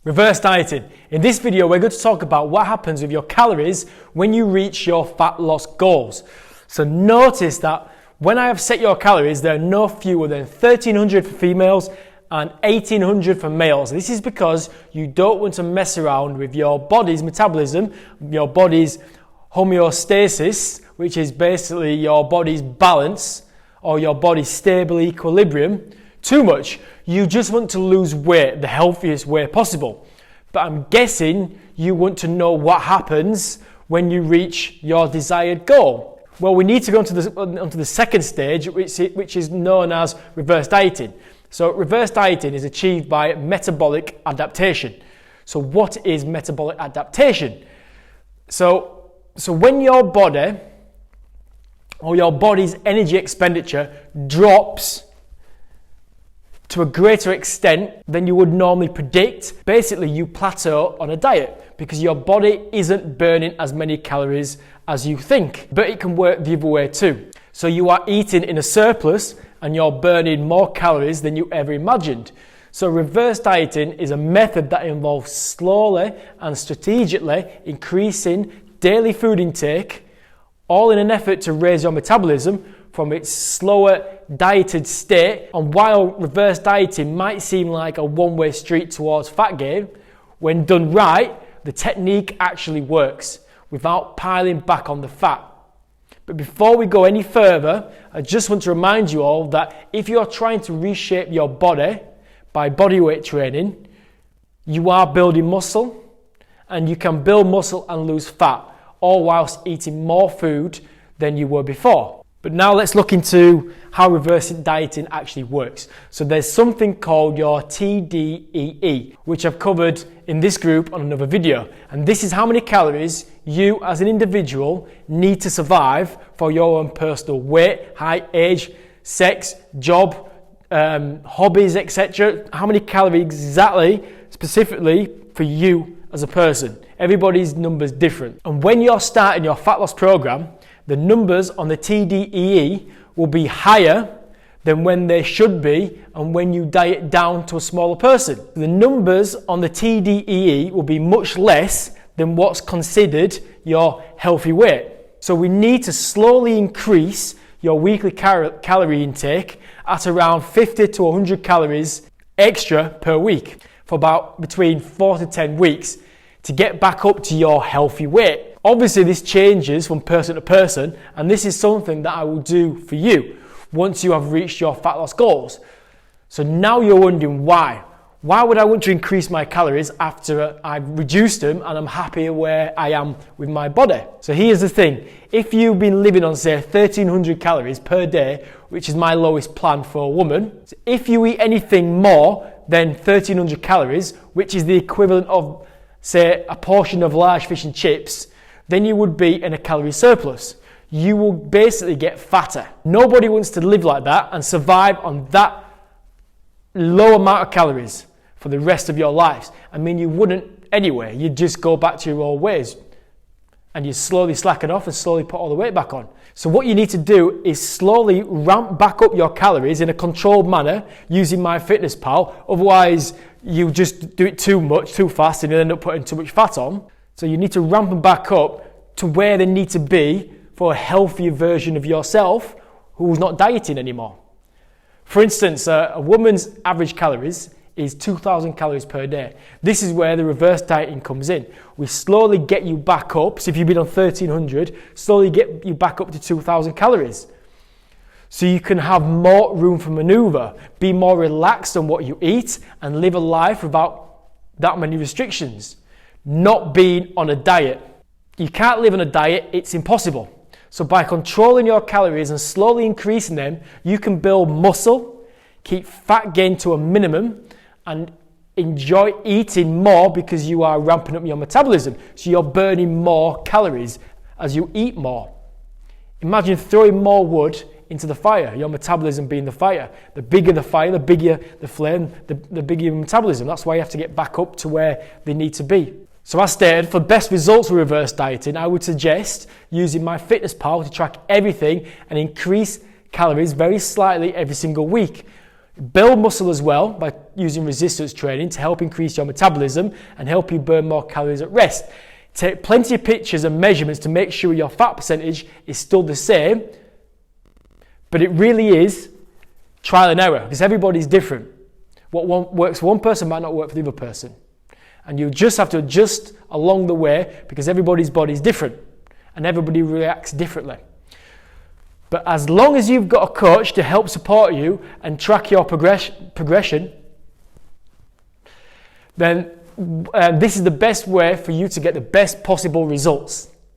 Reverse dieting. In this video, we're going to talk about what happens with your calories when you reach your fat loss goals. So notice that when I have set your calories, there are no fewer than 1,300 for females and 1,800 for males. This is because you don't want to mess around with your body's metabolism, your body's homeostasis, which is basically your body's balance or your body's stable equilibrium, too much. You just want to lose weight the healthiest way possible. But I'm guessing you want to know what happens when you reach your desired goal. Well, we need to go onto the second stage, which is known as reverse dieting. So reverse dieting is achieved by metabolic adaptation. So what is metabolic adaptation? So when your body or your body's energy expenditure drops to a greater extent than you would normally predict, basically you plateau on a diet because your body isn't burning as many calories as you think. But it can work the other way too. So you are eating in a surplus and you're burning more calories than you ever imagined. So reverse dieting is a method that involves slowly and strategically increasing daily food intake, all in an effort to raise your metabolism from its slower dieted state. And while reverse dieting might seem like a one-way street towards fat gain, when done right, the technique actually works without piling back on the fat. But before we go any further, I just want to remind you all that if you're trying to reshape your body by bodyweight training, you are building muscle, and you can build muscle and lose fat, all whilst eating more food than you were before. But now let's look into how reverse dieting actually works. So there's something called your TDEE, which I've covered in this group on another video. And this is how many calories you as an individual need to survive for your own personal weight, height, age, sex, job, hobbies, etc. How many calories exactly, specifically for you as a person. Everybody's number's different. And when you're starting your fat loss program, the numbers on the TDEE will be higher than when they should be and when you diet down to a smaller person. The numbers on the TDEE will be much less than what's considered your healthy weight. So we need to slowly increase your weekly calorie intake at around 50 to 100 calories extra per week for about between 4 to 10 weeks to get back up to your healthy weight. Obviously, this changes from person to person, and this is something that I will do for you once you have reached your fat loss goals. So now you're wondering why. Why would I want to increase my calories after I've reduced them and I'm happy where I am with my body? So here's the thing. If you've been living on, say, 1,300 calories per day, which is my lowest plan for a woman, so if you eat anything more than 1,300 calories, which is the equivalent of, say, a portion of large fish and chips, then you would be in a calorie surplus. You will basically get fatter. Nobody wants to live like that and survive on that low amount of calories for the rest of your lives. I mean, you wouldn't anyway. You'd just go back to your old ways and you slowly slacken off and slowly put all the weight back on. So what you need to do is slowly ramp back up your calories in a controlled manner using MyFitnessPal. Otherwise, you just do it too much, too fast, and you end up putting too much fat on. So you need to ramp them back up to where they need to be for a healthier version of yourself who's not dieting anymore. For instance, a woman's average calories is 2,000 calories per day. This is where the reverse dieting comes in. We slowly get you back up. So if you've been on 1,300, slowly get you back up to 2,000 calories. So you can have more room for maneuver, be more relaxed on what you eat, and live a life without that many restrictions. Not being on a diet. You can't live on a diet, it's impossible. So by controlling your calories and slowly increasing them, you can build muscle, keep fat gain to a minimum, and enjoy eating more because you are ramping up your metabolism. So you're burning more calories as you eat more. Imagine throwing more wood into the fire, your metabolism being the fire. The bigger the fire, the bigger the flame, the bigger your metabolism. That's why you have to get back up to where they need to be. So as stated, for best results with reverse dieting, I would suggest using MyFitnessPal to track everything and increase calories very slightly every single week. Build muscle as well by using resistance training to help increase your metabolism and help you burn more calories at rest. Take plenty of pictures and measurements to make sure your fat percentage is still the same, but it really is trial and error because everybody's different. What works for one person might not work for the other person. And you just have to adjust along the way because everybody's body is different and everybody reacts differently. But as long as you've got a coach to help support you and track your progression, then this is the best way for you to get the best possible results.